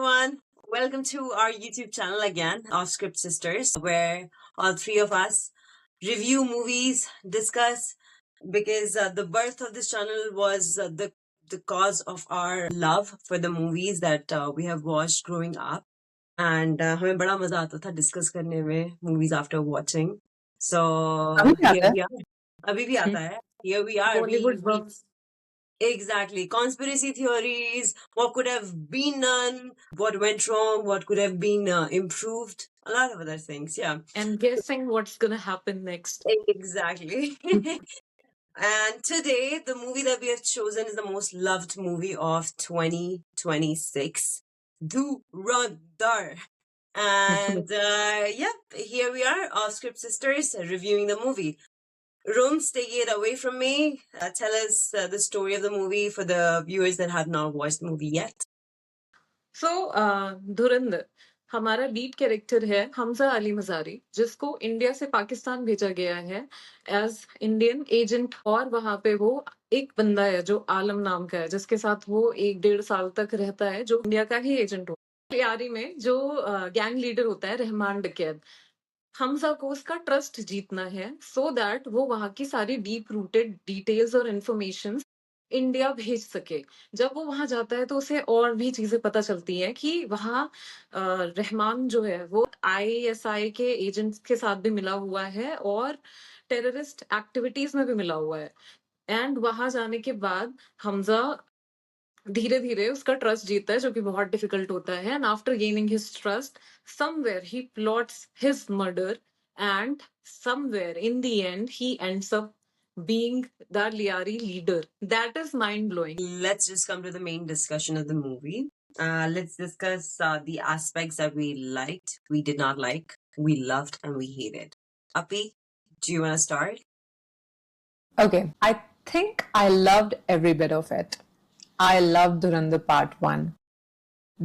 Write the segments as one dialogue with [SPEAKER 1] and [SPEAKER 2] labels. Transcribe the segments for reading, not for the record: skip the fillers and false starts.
[SPEAKER 1] everyone. Welcome to our YouTube channel again, Off Script Sisters, where all three of us review movies, discuss, because the birth of this channel was the cause of our love for the movies that we have watched growing up. And हमें बड़ा मजा आता था discuss करने में movies after watching. So
[SPEAKER 2] अभी भी
[SPEAKER 1] here
[SPEAKER 2] आता
[SPEAKER 1] we are. अभी भी आता है. Here we are.
[SPEAKER 3] Bollywood buffs.
[SPEAKER 1] Exactly. Conspiracy theories, what could have been done, what went wrong, what could have been improved, a lot of other things. Yeah,
[SPEAKER 3] And guessing what's gonna happen next.
[SPEAKER 1] exactly. And today, the movie that we have chosen is the most loved movie of 2026, Dhurandhar. And yep, here we are, All Script Sisters, reviewing the movie. Rooms, take it away from me. Tell us the story of the movie for the viewers that have not watched the movie yet.
[SPEAKER 3] So, धुरंधर हमारा lead character है हमजा अली मजारी, जिसको India से पाकिस्तान भेजा गया है as Indian agent. और वहां पे वो एक बंदा है जो आलम नाम का है, जिसके साथ वो 1-1.5 साल तक रहता है, जो इंडिया का ही एजेंट हो। लियारी में जो गैंग लीडर होता है रहमान डकैत, हमजा को उसका ट्रस्ट जीतना है सो दैट वो वहां की सारी डीप रूटेड डिटेल्स और इंफॉर्मेशन इंडिया भेज सके। जब वो वहां जाता है तो उसे और भी चीजें पता चलती हैं कि वहां रहमान जो है वो आईएसआई के एजेंट्स के साथ भी मिला हुआ है और टेररिस्ट एक्टिविटीज में भी मिला हुआ है। एंड वहां जाने के बाद हमजा धीरे धीरे उसका ट्रस्ट जीतता है, जो कि बहुत डिफिकल्ट होता है। And after gaining his trust, somewhere he plots his murder, and somewhere in the and he ends up being the Liari leader. That is mind blowing.
[SPEAKER 1] Let's just come to the main discussion of the movie. Let's discuss the aspects that we liked, we did not like, we loved, and we hated. Api, do you want to start?
[SPEAKER 2] Okay, I think I loved every bit of it. I loved Dhurandhar Part 1.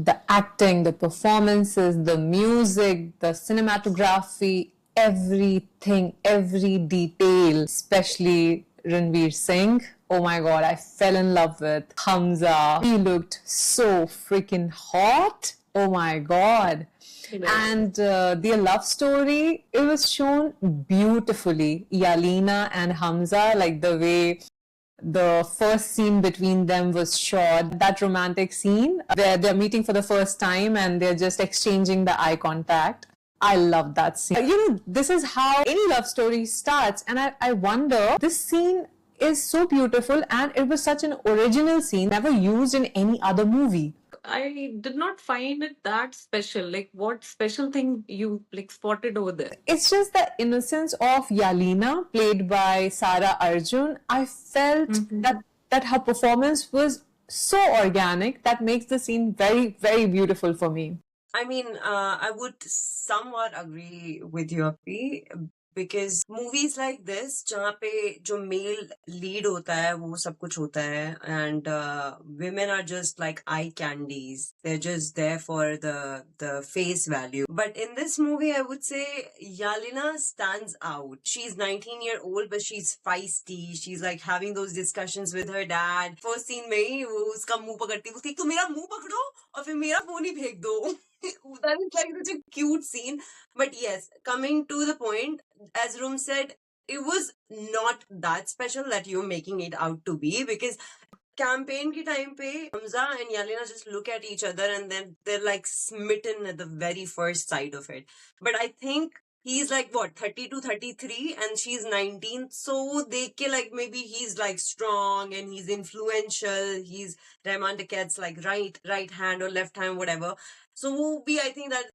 [SPEAKER 2] The acting, the performances, the music, the cinematography, everything, every detail, especially Ranveer Singh. Oh my god, I fell in love with Hamza. He looked so freaking hot. Oh my god. And their love story, it was shown beautifully. Yalina and Hamza, like the way the first scene between them was shot, that romantic scene where they're meeting for the first time and they're just exchanging the eye contact. I love that scene. You know, this is how any love story starts, and I wonder, this scene is so beautiful and it was such an original scene, never used in any other movie.
[SPEAKER 3] I did not find it that special. Like, what special thing you like spotted over there?
[SPEAKER 2] It's just the innocence of Yalina, played by Sara Arjun. I felt that her performance was so organic that makes the scene very, very beautiful for me.
[SPEAKER 1] I mean, I would somewhat agree with you, Api, because movies like this, जहाँ पे जो male lead होता है वो सब कुछ होता है, and women are just like eye candies. They're just there for the face value. But in this movie, I would say Yalina stands out. She's 19-year-old, but she's feisty. She's like having those discussions with her dad. First scene में ही वो उसका मुंह पकड़ती है, बोलती है, "तुम मेरा मुंह पकड़ो और फिर मेरा फोन ही फेंक दो." That is like such a cute scene. But yes, coming to the point, as Room said, it was not that special that you're making it out to be, because campaign ki time pe Hamza and Yalina just look at each other and then they're like smitten at the very first sight of it. But I think he's like what, 32, 33 and she's 19, so they can like, maybe he's like strong and he's influential, he's Rahman Dakat's like right hand or left hand, whatever. So I think that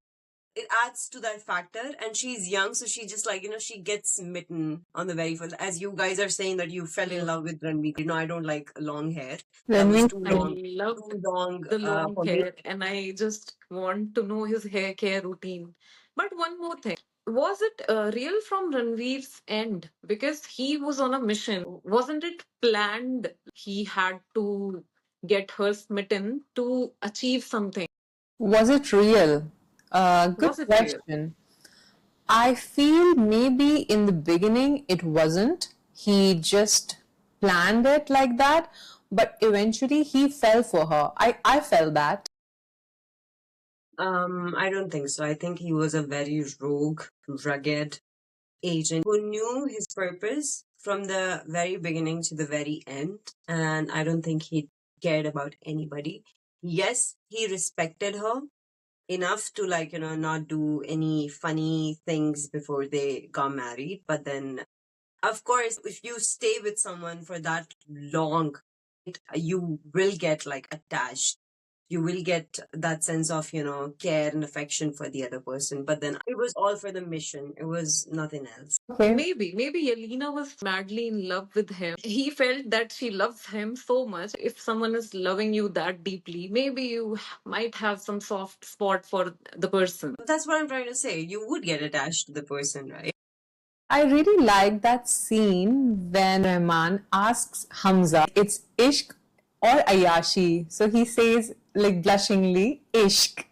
[SPEAKER 1] it adds to that factor, and she's young, so she just like, she gets smitten on the very first. As you guys are saying that you fell in love with Ranveer. I don't like long hair. That was too
[SPEAKER 3] I
[SPEAKER 1] long.
[SPEAKER 3] love
[SPEAKER 1] Too long.
[SPEAKER 3] the long
[SPEAKER 1] for me.
[SPEAKER 3] hair, and I just want to know his hair care routine. But one more thing. Was it real from Ranveer's end? Because he was on a mission. Wasn't it planned? He had to get her smitten to achieve something.
[SPEAKER 2] Was it real? Good
[SPEAKER 3] Was it real?
[SPEAKER 2] question. I feel maybe in the beginning it wasn't. He just planned it like that, but eventually he fell for her. I felt that.
[SPEAKER 1] I don't think so. I think he was a very rogue, rugged agent who knew his purpose from the very beginning to the very end. And I don't think he cared about anybody. Yes, he respected her enough to, like, not do any funny things before they got married. But then, of course, if you stay with someone for that long, you will get like attached. You will get that sense of, care and affection for the other person. But then it was all for the mission. It was nothing else.
[SPEAKER 2] Okay.
[SPEAKER 3] Maybe Yelena was madly in love with him. He felt that she loves him so much. If someone is loving you that deeply, maybe you might have some soft spot for the person.
[SPEAKER 1] That's what I'm trying to say. You would get attached to the person, right?
[SPEAKER 2] I really like that scene when Rahman asks Hamza, it's ishq or ayashi. So he says, like blushingly, ishq.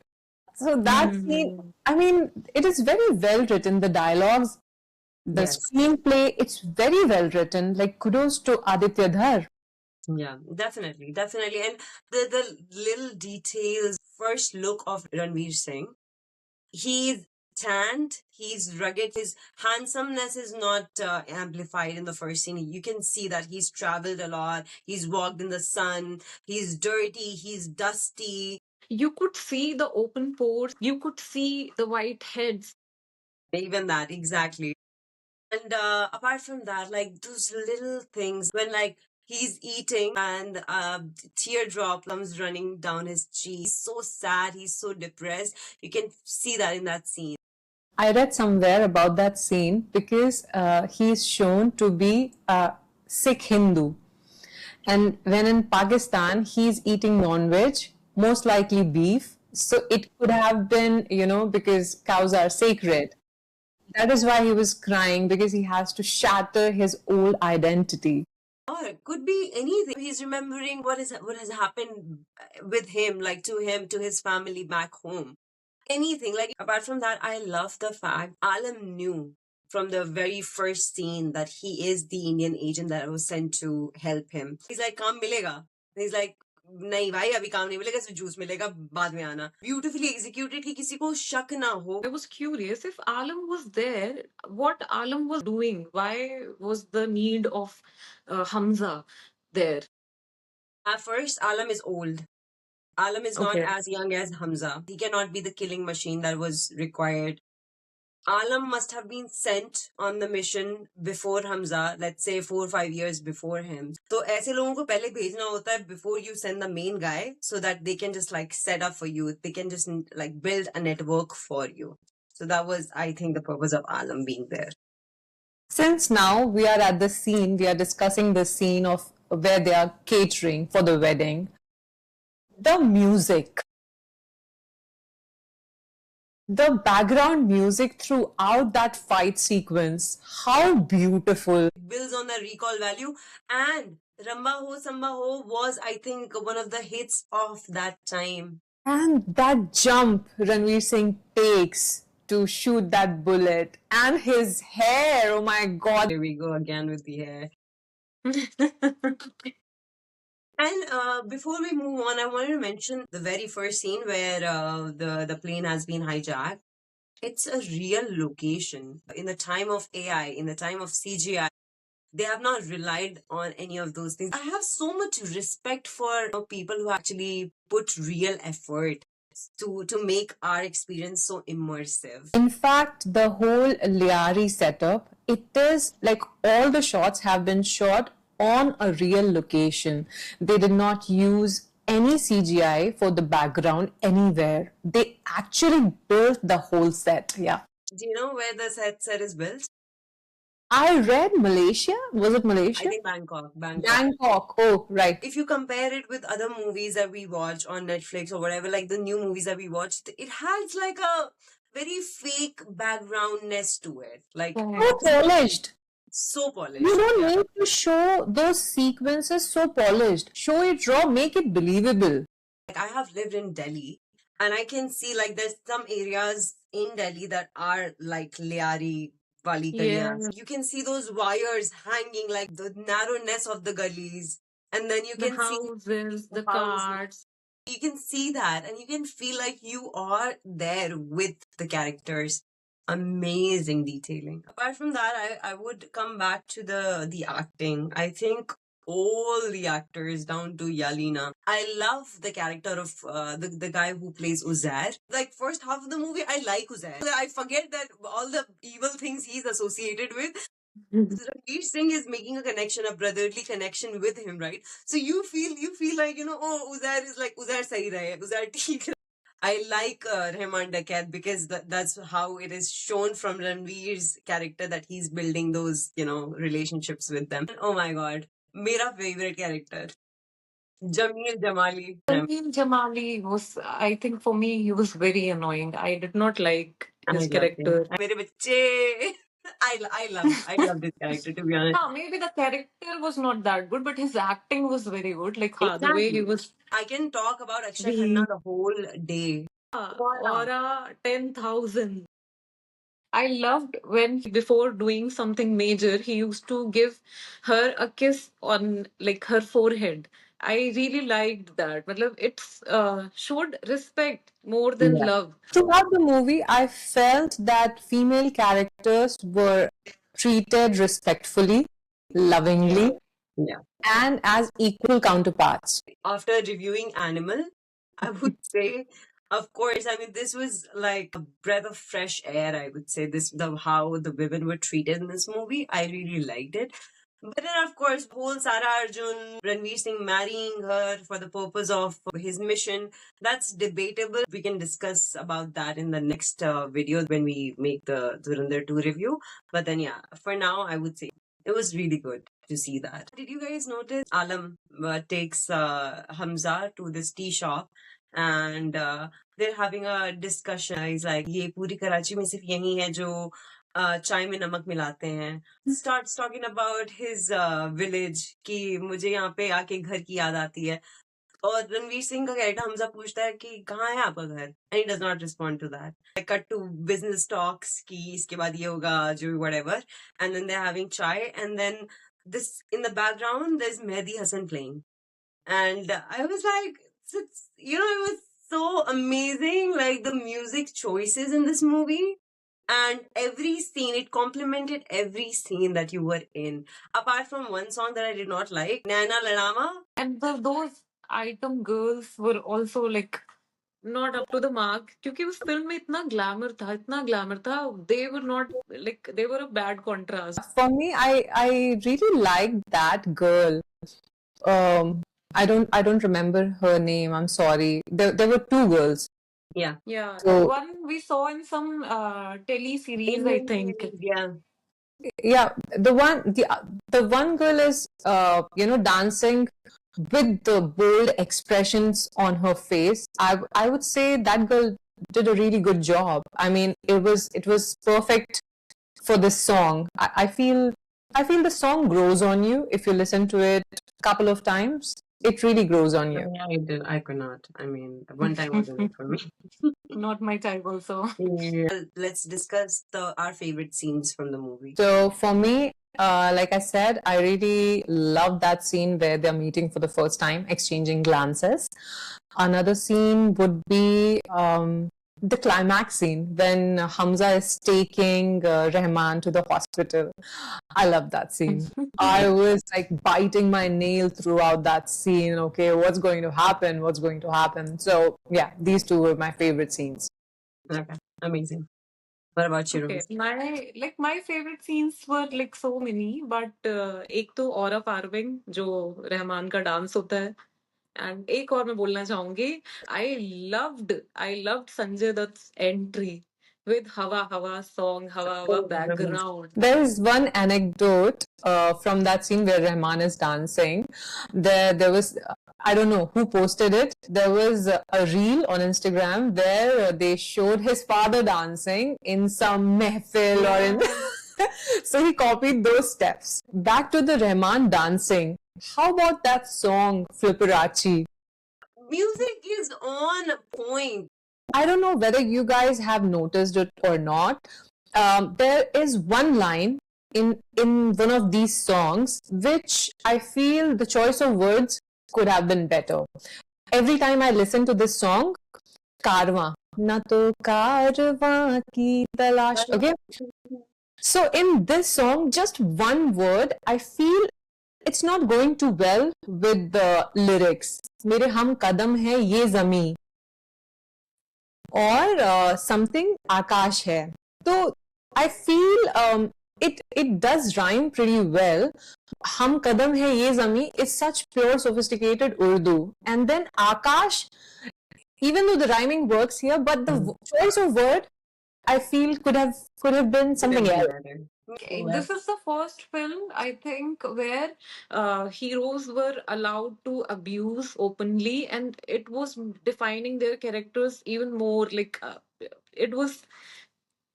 [SPEAKER 2] So that scene, I mean, it is very well written. The dialogues, the
[SPEAKER 1] Yes.
[SPEAKER 2] screenplay, it's very well written. Like kudos to Aditya Dhar.
[SPEAKER 1] Yeah, definitely, definitely. And the little details, first look of Ranveer Singh, he's tanned, he's rugged, his handsomeness is not amplified in the first scene. You can see that he's traveled a lot, he's walked in the sun, he's dirty, he's dusty.
[SPEAKER 3] You could see the open pores, you could see the white heads.
[SPEAKER 1] Even that, exactly. And apart from that, like those little things when, like, he's eating and teardrop comes running down his cheek. He's so sad, he's so depressed. You can see that in that scene.
[SPEAKER 2] I read somewhere about that scene because he is shown to be a Sikh Hindu. And when in Pakistan, he's eating non-veg, most likely beef. So it could have been, because cows are sacred. That is why he was crying, because he has to shatter his old identity.
[SPEAKER 1] Or it could be anything. He's remembering what has happened with him, like to him, to his family back home. Anything. Like, apart from that, I love the fact Alam knew from the very first scene that he is the Indian agent that was sent to help him. He's like, काम मिलेगा. He's like, नहीं भाई अभी काम नहीं मिलेगा, सिर्फ juice मिलेगा, बाद में आना. Beautifully executed कि किसी को शक ना हो.
[SPEAKER 3] I was curious if Alam was there, what Alam was doing. Why was the need of Hamza there?
[SPEAKER 1] At first, Alam is old. Alam is not
[SPEAKER 3] Okay.
[SPEAKER 1] as young as Hamza. He cannot be the killing machine that was required. Alam must have been sent on the mission before Hamza, let's say 4 or 5 years before him. So ऐसे लोगों को पहले भेजना होता है before you send the main guy, so that they can just like set up for you. They can just like build a network for you. So that was, I think, the purpose of Alam being there.
[SPEAKER 2] Since now we are at the scene, we are discussing the scene of where they are catering for the wedding. The music. The background music throughout that fight sequence, how beautiful.
[SPEAKER 1] It builds on the recall value, and Ramba Ho Samba Ho was, I think, one of the hits of that time.
[SPEAKER 2] And that jump Ranveer Singh takes to shoot that bullet, and his hair, oh my god.
[SPEAKER 1] Here we go again with the hair. And before we move on, I wanted to mention the very first scene where the plane has been hijacked. It's a real location. In the time of AI, in the time of CGI, they have not relied on any of those things. I have so much respect for people who actually put real effort to make our experience so immersive.
[SPEAKER 2] In fact, the whole Liari setup, it is like all the shots have been shot on a real location. They did not use any CGI for the background anywhere. They actually built the whole set. Yeah.
[SPEAKER 1] Do you know where the set is built?
[SPEAKER 2] I read Malaysia. Was it
[SPEAKER 1] I
[SPEAKER 2] Malaysia?
[SPEAKER 1] think Bangkok.
[SPEAKER 2] Bangkok. Oh, right.
[SPEAKER 1] If you compare it with other movies that we watch on Netflix or whatever, like the new movies that we watched, it has like a very fake backgroundness to it. Like,
[SPEAKER 2] So polished.
[SPEAKER 1] so polished.
[SPEAKER 2] You don't
[SPEAKER 1] Yeah.
[SPEAKER 2] need to show those sequences so polished. Show it raw, make it believable.
[SPEAKER 1] Like, I have lived in Delhi, and I can see like there's some areas in Delhi that are like Liari wali galiyas.
[SPEAKER 3] Yeah.
[SPEAKER 1] You can see those wires hanging, like the narrowness of the gullies, and then you
[SPEAKER 3] The
[SPEAKER 1] can see
[SPEAKER 3] houses, the
[SPEAKER 1] houses.
[SPEAKER 3] carts.
[SPEAKER 1] You can see that and you can feel like you are there with the characters. Amazing detailing. Apart from that, I would come back to the acting. I think all the actors down to Yalina. I love the character of the guy who plays Uzair. Like first half of the movie, I like Uzair. I forget that all the evil things he's associated with. Ranveer Singh is making a connection, a brotherly connection with him, right? So you feel like, oh, Uzair is like, Uzair sahi rahe, Uzair theek hai. I like Rahman Dakat because that's how it is shown from Ranveer's character that he's building those, relationships with them. Oh my god. Mera favorite character. Jameel Jamali.
[SPEAKER 3] Jamil Jamali was, I think for me, he was very annoying. I did not like
[SPEAKER 1] I
[SPEAKER 3] his
[SPEAKER 1] love him.
[SPEAKER 3] character.
[SPEAKER 1] Mere bacche. I love this character, to be honest.
[SPEAKER 3] Maybe the character was not that good, but his acting was very good. Like the way he
[SPEAKER 1] Exactly.
[SPEAKER 3] was.
[SPEAKER 1] I can talk about Akshay
[SPEAKER 3] The
[SPEAKER 1] Khanna the whole day.
[SPEAKER 3] Aura 10,000. I loved when before doing something major, he used to give her a kiss on like her forehead. I really liked that. Matlab, it's showed respect more than
[SPEAKER 1] Yeah.
[SPEAKER 3] love.
[SPEAKER 2] Throughout the movie, I felt that female characters were treated respectfully, lovingly,
[SPEAKER 1] Yeah.
[SPEAKER 2] and as equal counterparts.
[SPEAKER 1] After reviewing Animal, I would say, of course, I mean, this was like a breath of fresh air, I would say. How the women were treated in this movie. I really liked it. But then, of course, whole Sara Arjun, Ranveer Singh marrying her for the purpose of his mission, that's debatable. We can discuss about that in the next video when we make the Dhurandhar 2 review. But then, yeah, for now, I would say it was really good to see that. Did you guys notice Alam takes Hamza to this tea shop and they're having a discussion. He's like, ये पूरी कराची में सिर्फ यही है जो चाय में नमक मिलाते हैं. Starts talking about his village कि मुझे यहाँ पे आके घर की याद आती है. और रणवीर सिंह का कैरेक्टर हमजा पूछता है कि कहाँ है आपका घर and he does not respond to that. Cut to business talks कि इसके बाद ये होगा जो whatever, and then they're having chai and then this in the background there's Mehdi Hasan playing and I was like it was so amazing, like the music choices in this movie and every scene, it complemented every scene that you were in. Apart from one song that I did not like, Naina Ladama.
[SPEAKER 3] And those item girls were also like not up to the mark क्योंकि उस film में इतना glamour था they were not like they were a bad contrast.
[SPEAKER 2] For me, I really liked that girl. I don't remember her name. I'm sorry. There were two girls.
[SPEAKER 1] Yeah.
[SPEAKER 2] So-
[SPEAKER 3] One we saw in some tele series, I think.
[SPEAKER 1] Yeah.
[SPEAKER 2] Yeah, the one girl is dancing with the bold expressions on her face. I would say that girl did a really good job. I mean, it was perfect for this song. I feel the song grows on you if you listen to it a couple of times. It really grows on you.
[SPEAKER 1] Yeah, I did. I could not. I mean, one time was enough for me.
[SPEAKER 3] Not my type also.
[SPEAKER 1] Yeah. Let's discuss our favorite scenes from the movie.
[SPEAKER 2] So for me, like I said, I really love that scene where they're meeting for the first time, exchanging glances. Another scene would be the climax scene when Hamza is taking Rahman to the hospital. I love that scene. I was like biting my nail throughout that scene. Okay, what's going to happen? What's going to happen? So yeah, these two were my favorite scenes.
[SPEAKER 1] Okay, amazing. What about you?
[SPEAKER 3] Okay, my favorite scenes were like so many, but एक तो Aura Farving जो रहमान का dance होता है, and एक और मैं बोलना चाहूंगी, I loved Sanjay Dutt's entry with Hawa Hawa song, Hawa Hawa background.
[SPEAKER 2] There is one anecdote from that scene where Rahman is dancing. There was, I don't know who posted it. There was a reel on Instagram where they showed his father dancing in some mehfil or in. So he copied those steps. Back to the Rahman dancing. How about that song, Flipperachi?
[SPEAKER 1] Music is on point.
[SPEAKER 2] I don't know whether you guys have noticed it or not. There is one line in one of these songs which I feel the choice of words could have been better. every time I listen to this song, Karwa, na to Karwa ki talash. Okay, so in this song, just one word, I feel it's not going too well with the lyrics. मेरे हम कदम है ये ज़मीं और something आकाश है. तो I feel it does rhyme pretty well. हम कदम है ये ज़मीं is such pure sophisticated Urdu, and then Akash, even though the rhyming works here, but the choice of word I feel could have been something else.
[SPEAKER 3] Okay, this is the first film, I think, where heroes were allowed to abuse openly, and it was defining their characters even more. Like, it was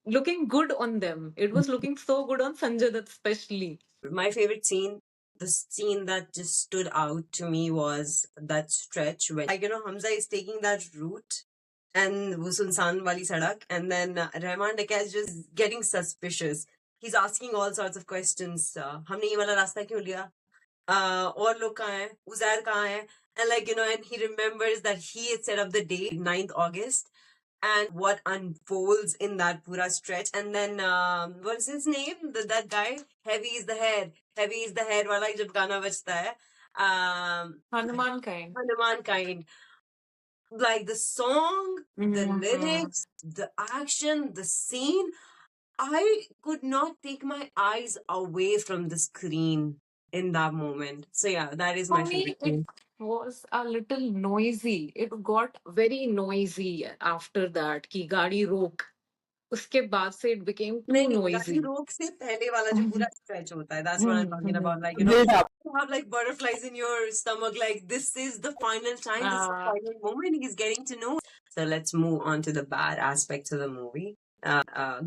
[SPEAKER 3] looking good on them. It was looking so good on Sanjay Dutt, especially.
[SPEAKER 1] My favorite scene, the scene that just stood out to me was that stretch where, like, Hamza is taking that route and wo Sunsan wali sadak, and then Rahman Dakka is just getting suspicious. He's asking all sorts of questions. हमने ये वाला रास्ता क्यों लिया? और लोग कहाँ हैं? उज़ैर कहाँ है? And and he remembers that he had set up the date, 9th August, and what unfolds in that pura stretch. And then, what's his name? That guy? Heavy is the head. Heavy is the head. वाला जब गाना बजता है.
[SPEAKER 3] Hanuman Kind.
[SPEAKER 1] Hanuman Kind. Like the song, the
[SPEAKER 3] Mhm.
[SPEAKER 1] lyrics, the action, the scene. I could not take my eyes away from the screen in that moment. So yeah, that is
[SPEAKER 3] For
[SPEAKER 1] my
[SPEAKER 3] me,
[SPEAKER 1] favorite
[SPEAKER 3] it
[SPEAKER 1] scene.
[SPEAKER 3] was a little noisy. It got very noisy after that. कि गाड़ी रोक. उसके बाद से it became too
[SPEAKER 1] नहीं, गाड़ी
[SPEAKER 3] noisy.
[SPEAKER 1] रोक से पहले वाला जो पूरा stretch होता है, that's what I'm talking about. Like,
[SPEAKER 2] Build up.
[SPEAKER 1] you have like butterflies in your stomach, like this is the final time, this is the final moment he's getting to know. So let's move on to the bad aspects of the movie.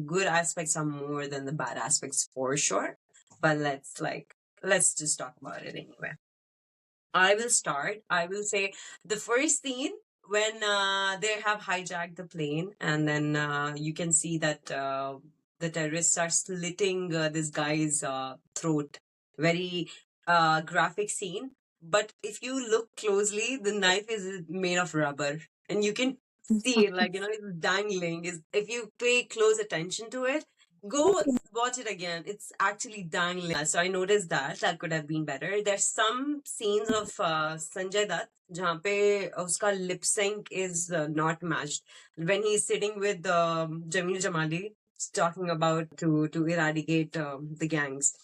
[SPEAKER 1] Good aspects are more than the bad aspects for sure, but let's just talk about it anyway. I will start. I will say the first scene when they have hijacked the plane, and then you can see that the terrorists are slitting this guy's throat. Very graphic scene. But if you look closely, the knife is made of rubber, and you can see it, like it's dangling. If you pay close attention to it, go watch it again. It's actually dangling. So I noticed that could have been better. There's some scenes of Sanjay Dutt जहाँ पे उसका lip sync is not matched. When he's sitting with Jamil Jamali, talking about to eradicate the gangs.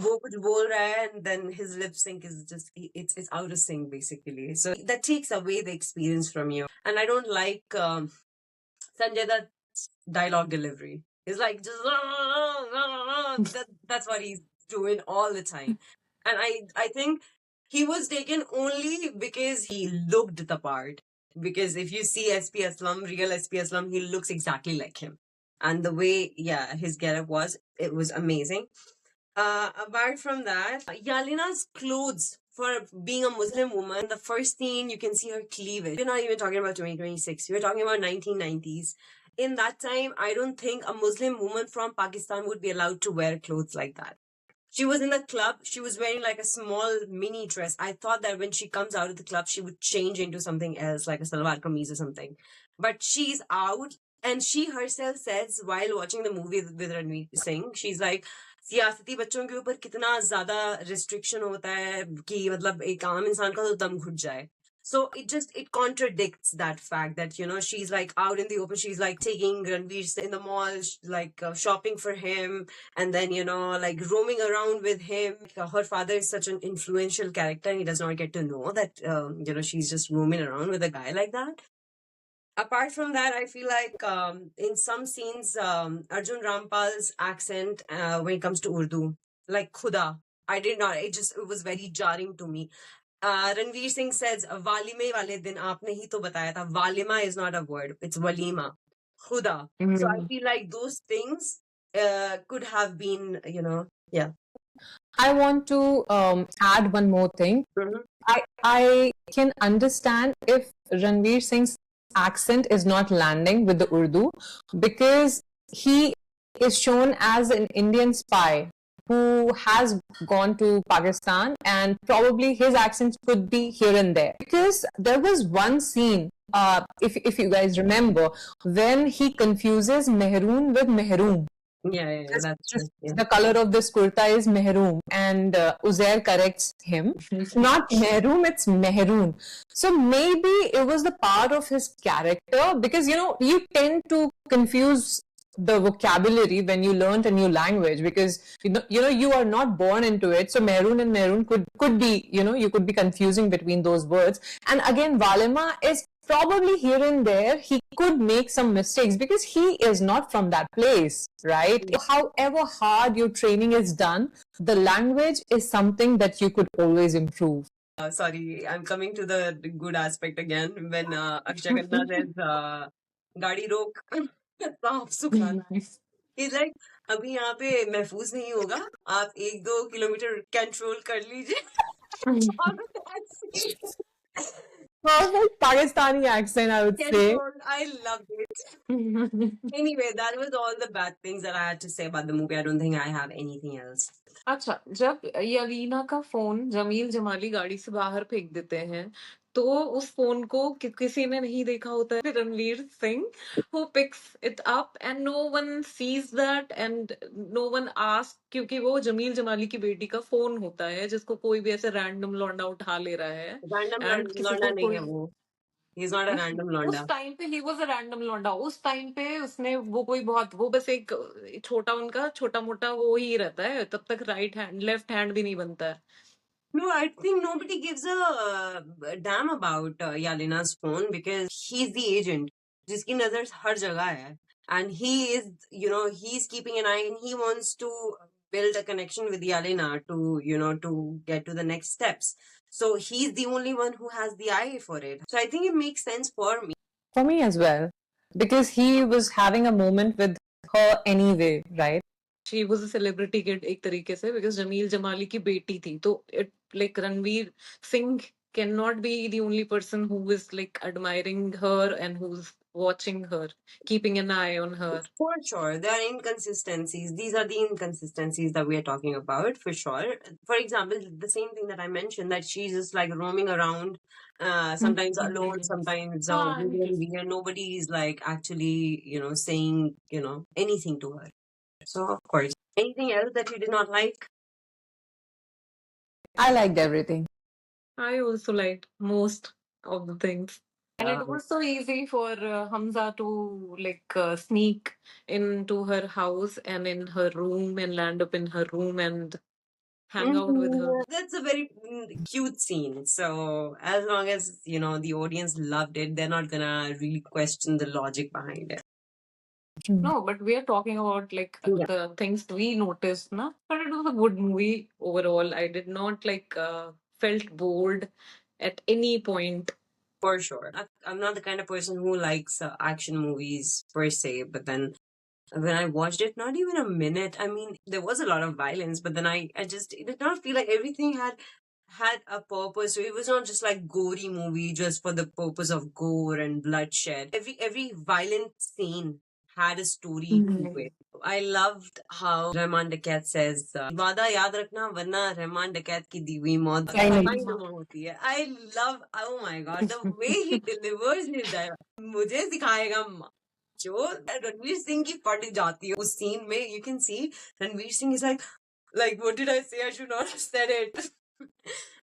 [SPEAKER 1] वो कुछ बोल रहा है, and then his lip sync is just it's out of sync basically. So that takes away the experience from you. And I don't like Sanjay Dutt's dialogue delivery. It's like just that's what he's doing all the time. And I think he was taken only because he looked the part. Because if you see SP Aslam, real SP Aslam, he looks exactly like him. And the way, his getup was, it was amazing. Apart from that, Yalina's clothes for being a Muslim woman, the first scene you can see her cleavage. We're not even talking about 2026. We're talking about 1990s. In that time, I don't think a Muslim woman from Pakistan would be allowed to wear clothes like that. She was in the club. She was wearing like a small mini dress. I thought that when she comes out of the club, she would change into something else, like a salwar kameez or something. But she's out, and she herself says while watching the movie with Ranveer Singh, she's like, सियासती बच्चों के ऊपर कितना ज्यादा restriction होता है कि मतलब एक आम इंसान का तो दम घुट जाए. So it contradicts that fact that she's like out in the open, she's like taking Ranveer in the mall, like shopping for him, and then like roaming around with him. Her father is such an influential character, and he does not get to know that she's just roaming around with a guy like that. Apart from that, I feel like in some scenes, Arjun Rampal's accent when it comes to Urdu, like Khuda, it was very jarring to me. Ranveer Singh says, Walime wale din aapne hi to bataya tha. Walima is not a word, it's Walima. Khuda. So I feel like those things could have been, yeah.
[SPEAKER 2] I want to add one more thing. I can understand if Ranveer Singh's accent is not landing with the Urdu because he is shown as an Indian spy who has gone to Pakistan, and probably his accents could be here and there. Because there was one scene, if you guys remember, when he confuses Mehroon with Mehroom.
[SPEAKER 1] Yeah, that's true. Yeah.
[SPEAKER 2] The color of this kurta is mehroom, and Uzair corrects him. It's not mehroom, it's mehroon. So maybe it was the part of his character, because you tend to confuse the vocabulary when you learnt a new language, because you are not born into it. So mehroon and mehroon could be, you could be confusing between those words. And again, Walima is probably here and there he could make some mistakes because he is not from that place, right? However hard your training is done, the language is something that you could always improve.
[SPEAKER 1] Sorry, I'm coming to the good aspect again. When Akshay Khanna says, "Gaadi rok, साफ सुखाना है." He's like, अभी यहाँ पे महफूज नहीं होगा, आप 1-2 किलोमीटर कंट्रोल कर लीजिए.
[SPEAKER 2] Perfect Pakistani accent, I would say.
[SPEAKER 1] I loved it. Anyway, that was all the bad things that I had to say about the movie. I don't think I have anything else.
[SPEAKER 3] अच्छा, जब यलीना का phone Jameel Jamali गाड़ी से बाहर फेंक देते हैं, तो उस फोन को किसी ने नहीं देखा होता है. Ranveer Singh who picks it up and no one sees that and no one asks, क्योंकि वो जमील जमाली की बेटी का फोन होता है जिसको कोई भी ऐसे रैंडम लौंडा उठा ले रहा है.
[SPEAKER 1] Random
[SPEAKER 3] And किसी
[SPEAKER 1] लौंडा
[SPEAKER 3] को
[SPEAKER 1] नहीं
[SPEAKER 3] कोई
[SPEAKER 1] है वो. He's not a random
[SPEAKER 3] उस
[SPEAKER 1] लौंडा.
[SPEAKER 3] टाइम पे ही वॉज अ रैंडम लौंडा. उस टाइम पे उसने वो कोई बहुत वो बस एक छोटा उनका छोटा मोटा वो ही रहता है, तब तक राइट हैंड लेफ्ट हैंड भी नहीं बनता है.
[SPEAKER 1] No, I think nobody gives a damn about Yalina's phone because he's the agent. जिसकी नजर हर जगह है. And he is, he's keeping an eye and he wants to build a connection with Yalina to get to the next steps. So he's the only one who has the eye for it. So I think it makes sense for me.
[SPEAKER 2] For me as well. Because he was having a moment with her anyway, right?
[SPEAKER 3] She was a celebrity kid एक तरीके से, because Jameel Jamali की बेटी थी. तो it like Ranveer Singh cannot be the only person who is like admiring her and who's watching her, keeping an eye on her.
[SPEAKER 1] For sure, there are inconsistencies. These are the inconsistencies that we are talking about, for sure. For example, the same thing that I mentioned, that she's just like roaming around, sometimes alone, sometimes and nobody is like actually, saying, anything to her. So, of course. Anything else that you did not like?
[SPEAKER 2] I liked everything.
[SPEAKER 3] I also liked most of the things. And it was so easy for Hamza to sneak into her house and in her room and land up in her room and hang out with her.
[SPEAKER 1] That's a very cute scene. So as long as, the audience loved it, they're not gonna really question the logic behind it.
[SPEAKER 3] No, but we are talking about the things we noticed, na? But it was a good movie overall. I did not felt bored at any point.
[SPEAKER 1] For sure. I'm not the kind of person who likes action movies per se, but then when I watched it, not even a minute. I mean, there was a lot of violence, but then I just it did not feel like everything had a purpose. So it was not just like gory movie just for the purpose of gore and bloodshed. Every violent scene had a story to it. I loved how Rahman Dakat says, "वादा याद रखना वरना रहमान डकैत की दी हुई मौत होती है." I love, oh my god, the way he delivers his dialogue. मुझे सिखाएगा जो रणवीर सिंह की फट जाती है उस सीन में. You can see Ranveer Singh is like, what did I say? I should not have said it.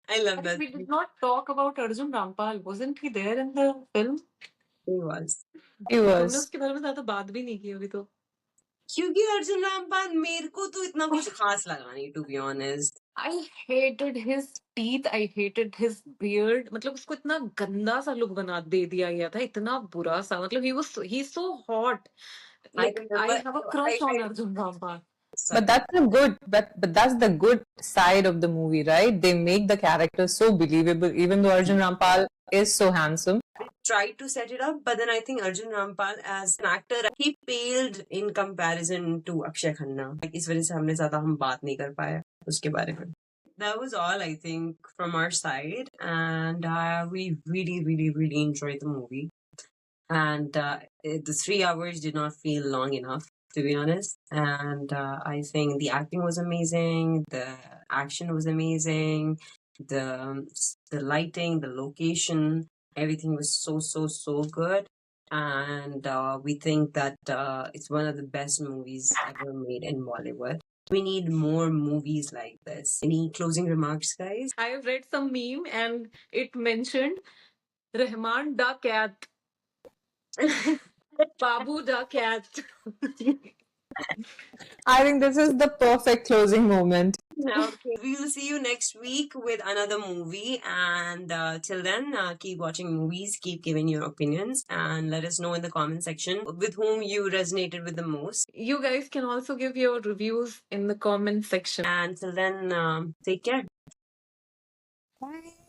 [SPEAKER 1] I love that.
[SPEAKER 3] We did not talk about Arjun Rampal. Wasn't he there in the film?
[SPEAKER 1] He was.
[SPEAKER 3] हमने उसके बारे में ज्यादा बात भी नहीं की अभी तो.
[SPEAKER 1] क्योंकि अर्जुन रामपाल मेरे को तो इतना कुछ खास लगा नहीं, to be honest.
[SPEAKER 3] I hated his teeth. I hated his beard. मतलब उसको इतना गंदा सा लुक दे दिया गया था, इतना बुरा सा. मतलब he's so hot. Like I have a crush on Arjun Rampal.
[SPEAKER 2] But that's the good side of the movie, right? They make the character so believable, even though Arjun Rampal is so handsome.
[SPEAKER 1] They tried to set it up, but then I think Arjun Rampal as an actor, he paled in comparison to Akshay Khanna. इस वजह से हमने ज़्यादा हम बात नहीं कर पाए उसके बारे में. That was all, I think, from our side, and we really, really, really enjoyed the movie. And the 3 hours did not feel long enough. to be honest. And I think the acting was amazing, the action was amazing, the lighting, the location, everything was so good. And we think that it's one of the best movies ever made in Bollywood. We need more movies like this. Any closing remarks, guys?
[SPEAKER 3] I have read some meme and it mentioned Rahman da cat, Babu da cat.
[SPEAKER 2] I think this is the perfect closing moment.
[SPEAKER 1] Okay, we will see you next week with another movie. And till then, keep watching movies, keep giving your opinions, and let us know in the comment section with whom you resonated with the most.
[SPEAKER 3] You guys can also give your reviews in the comment section.
[SPEAKER 1] And till then, take care.
[SPEAKER 2] Bye.